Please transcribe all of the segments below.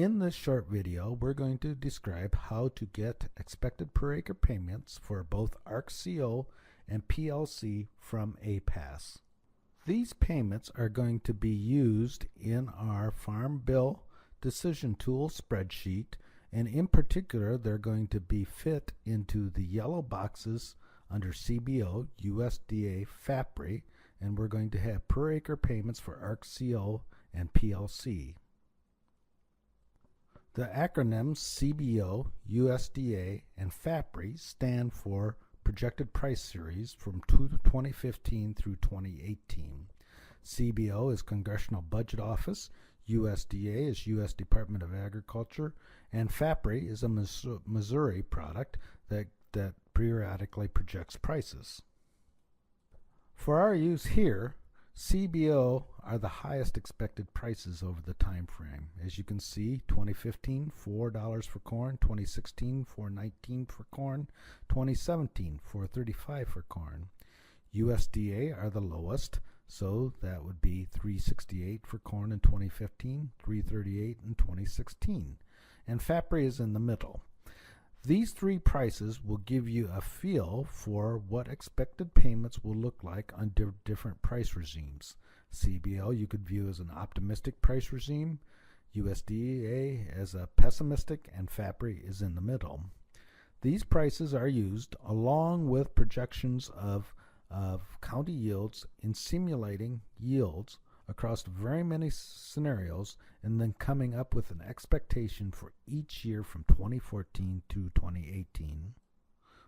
In this short video, we're going to describe how to get expected per acre payments for both ARC-CO and PLC from APAS. These payments are going to be used in our Farm Bill Decision Tool spreadsheet, and in particular, they're going to be fit into the yellow boxes under CBO, USDA, FAPRI, and we're going to have per acre payments for ARC-CO and PLC. The acronyms CBO, USDA, and FAPRI stand for Projected Price Series from 2015 through 2018. CBO is Congressional Budget Office, USDA is U.S. Department of Agriculture, and FAPRI is a Missouri product that periodically projects prices. For our use here, CBO are the highest expected prices over the time frame. As you can see, 2015, $4 for corn, 2016, $4.19 for corn, 2017, $4.35 for corn. USDA are the lowest, so that would be $3.68 for corn in 2015, $3.38 in 2016. And FAPRI is in the middle. These three prices will give you a feel for what expected payments will look like on different price regimes. CBO you could view as an optimistic price regime, USDA as a pessimistic, and FAPRI is in the middle. These prices are used along with projections of county yields in simulating yields across very many scenarios and then coming up with an expectation for each year from 2014 to 2018.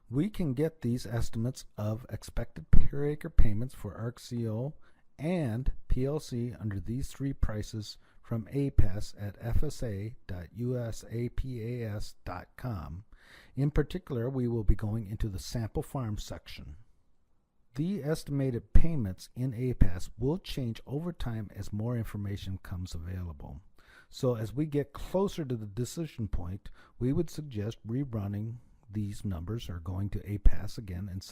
We can get these estimates of expected per acre payments for ARC-CO and PLC under these three prices from APAS at fsa.usapas.com. In particular, we will be going into the sample farm section. The estimated payments in APAS will change over time as more information comes available. So as we get closer to the decision point, we would suggest rerunning these numbers or going to APAS again and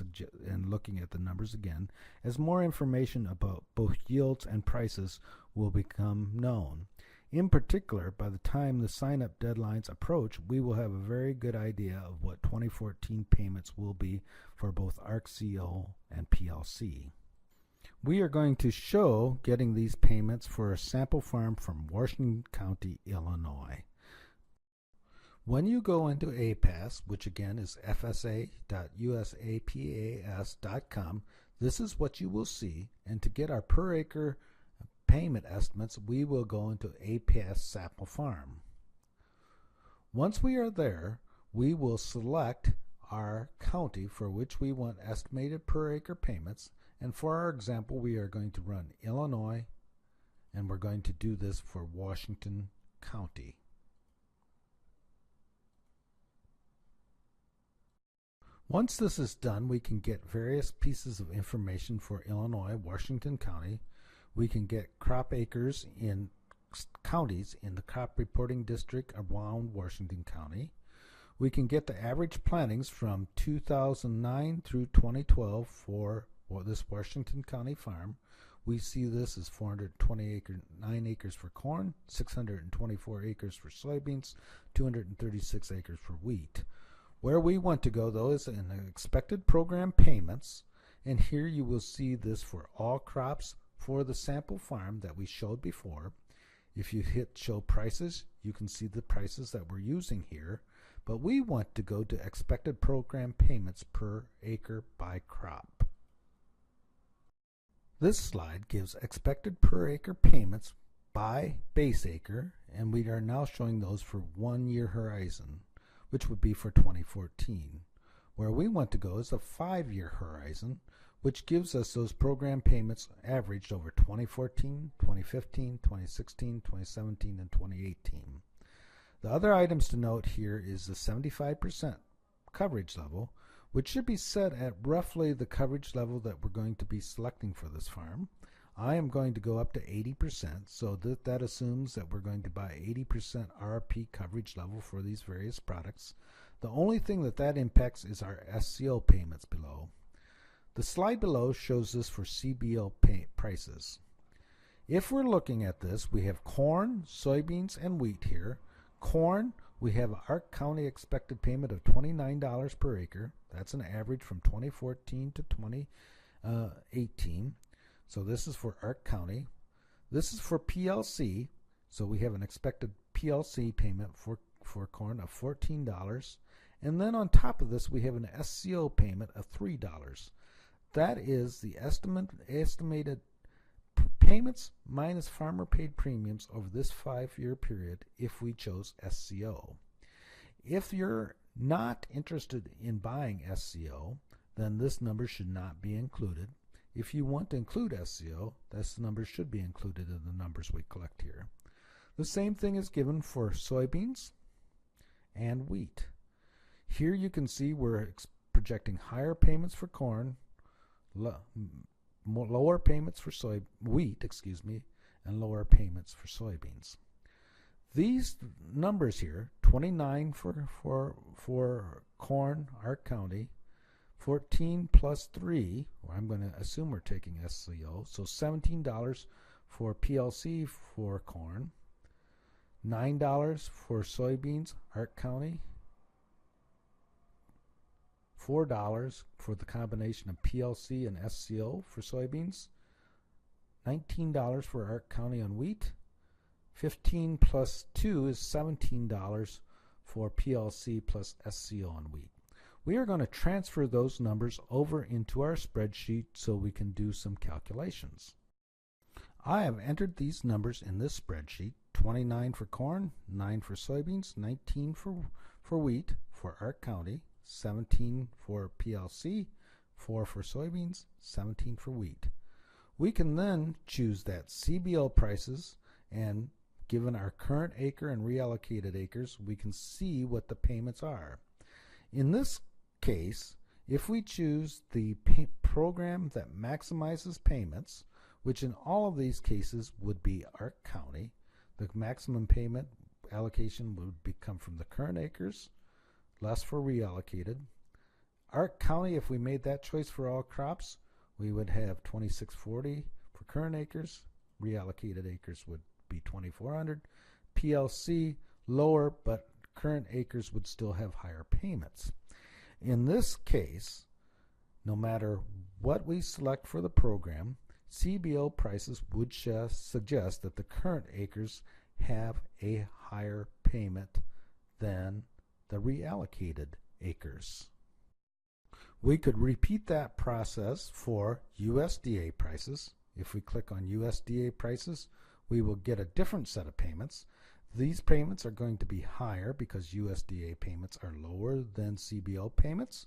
looking at the numbers again as more information about both yields and prices will become known. In particular, by the time the sign-up deadlines approach, we will have a very good idea of what 2014 payments will be for both ARC-CO and PLC. We are going to show getting these payments for a sample farm from Washington County, Illinois. When you go into APAS, which again is fsa.usapas.com, this is what you will see, and to get our per acre payment estimates, we will go into APAS sample farm. Once we are there, we will select our county for which we want estimated per acre payments, and for our example we are going to run Illinois, and we're going to do this for Washington County. Once this is done, we can get various pieces of information for Illinois, Washington County. We can get crop acres in counties in the crop reporting district around Washington County. We can get the average plantings from 2009 through 2012 for this Washington County farm. We see this as 429 acres for corn, 624 acres for soybeans, 236 acres for wheat. Where we want to go though is in the expected program payments, and here you will see this for all crops for the sample farm that we showed before. If you hit show prices, you can see the prices that we're using here, but we want to go to expected program payments per acre by crop. This slide gives expected per acre payments by base acre, and we are now showing those for 1 year horizon, which would be for 2014. Where we want to go is a 5-year horizon, which gives us those program payments averaged over 2014, 2015, 2016, 2017, and 2018. The other items to note here is the 75% coverage level, which should be set at roughly the coverage level that we're going to be selecting for this farm. I am going to go up to 80%, so that assumes that we're going to buy 80% RP coverage level for these various products. The only thing that impacts is our SCO payments below. The slide below shows this for CBO prices. If we're looking at this, we have corn, soybeans, and wheat here. Corn, we have Ark County expected payment of $29 per acre. That's an average from 2014 to 2018. So this is for Ark County. This is for PLC. So we have an expected PLC payment for corn of $14. And then on top of this, we have an SCO payment of $3. That is the estimated payments minus farmer paid premiums over this 5-year period if we chose SCO. If you're not interested in buying SCO, then this number should not be included. If you want to include SCO, this number should be included in the numbers we collect here. The same thing is given for soybeans and wheat. Here you can see we're projecting higher payments for corn, lower payments for wheat, and lower payments for soybeans. These numbers here, 29 for corn, Ark County, 14 plus 3, well, I'm going to assume we're taking SCO, so $17 for PLC for corn, $9 for soybeans, Ark County, $4 for the combination of PLC and SCO for soybeans, $19 for Ark County on wheat, 15 plus 2 is $17 for PLC plus SCO on wheat. We are going to transfer those numbers over into our spreadsheet so we can do some calculations. I have entered these numbers in this spreadsheet: 29 for corn, 9 for soybeans, 19 for wheat for Ark County, 17 for PLC, 4 for soybeans, 17 for wheat. We can then choose that CBO prices, and given our current acre and reallocated acres, we can see what the payments are. In this case, if we choose the program that maximizes payments, which in all of these cases would be Ark County, the maximum payment allocation would come from the current acres, less for reallocated. Ark County, if we made that choice for all crops, we would have $26.40 for current acres. Reallocated acres would be $2,400. PLC, lower, but current acres would still have higher payments. In this case, no matter what we select for the program, CBO prices would suggest that the current acres have a higher payment than the reallocated acres. We could repeat that process for USDA prices. If we click on USDA prices, we will get a different set of payments. These payments are going to be higher because USDA payments are lower than CBO payments.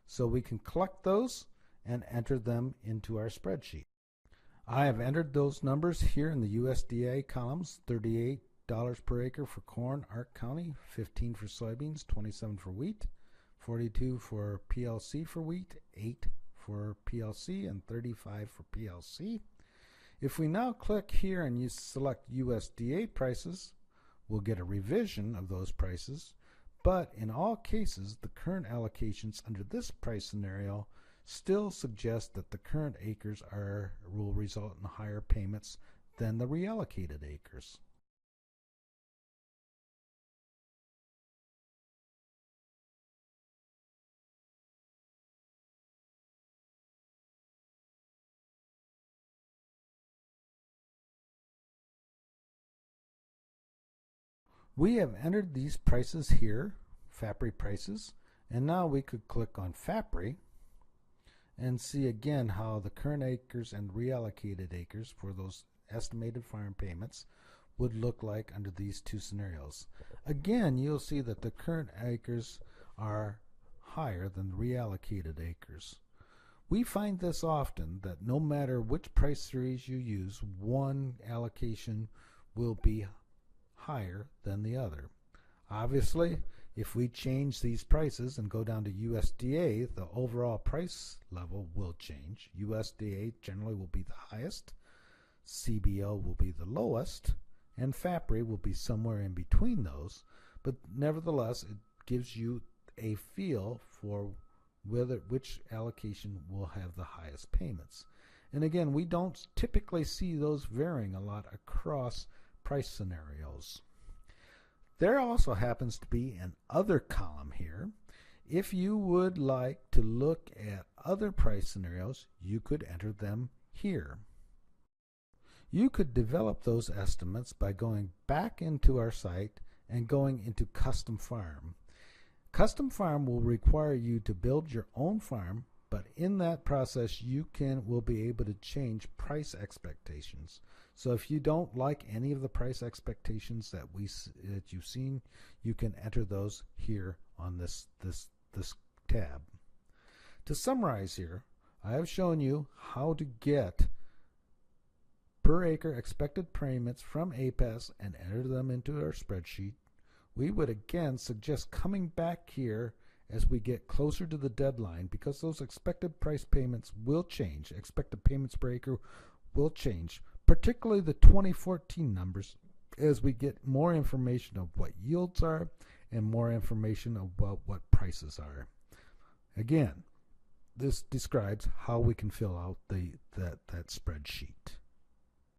So we can collect those and enter them into our spreadsheet. I have entered those numbers here in the USDA columns: $38 per acre for corn, Ark County, 15 for soybeans, 27 for wheat, 42 for PLC for wheat, 8 for PLC, and 35 for PLC. If we now click here and you select USDA prices, we'll get a revision of those prices, but in all cases, the current allocations under this price scenario still suggest that the current acres will result in higher payments than the reallocated acres. We have entered these prices here, FAPRI prices, and now we could click on FAPRI and see again how the current acres and reallocated acres for those estimated farm payments would look like under these two scenarios. Again, you'll see that the current acres are higher than the reallocated acres. We find this often, that no matter which price series you use, one allocation will be higher than the other. Obviously, if we change these prices and go down to USDA, the overall price level will change. USDA generally will be the highest, CBO will be the lowest, and FAPRI will be somewhere in between those, but nevertheless it gives you a feel for which allocation will have the highest payments. And again, we don't typically see those varying a lot across price scenarios. There also happens to be an other column here. If you would like to look at other price scenarios, you could enter them here. You could develop those estimates by going back into our site and going into Custom Farm. Custom Farm will require you to build your own farm, but in that process you will be able to change price expectations. So if you don't like any of the price expectations that you've seen, you can enter those here on this tab. To summarize here, I have shown you how to get per acre expected payments from APAS and enter them into our spreadsheet. We would again suggest coming back here as we get closer to the deadline, because those expected price payments will change. Expected payments per acre will change, particularly the 2014 numbers, as we get more information of what yields are and more information about what prices are. Again, this describes how we can fill out that spreadsheet.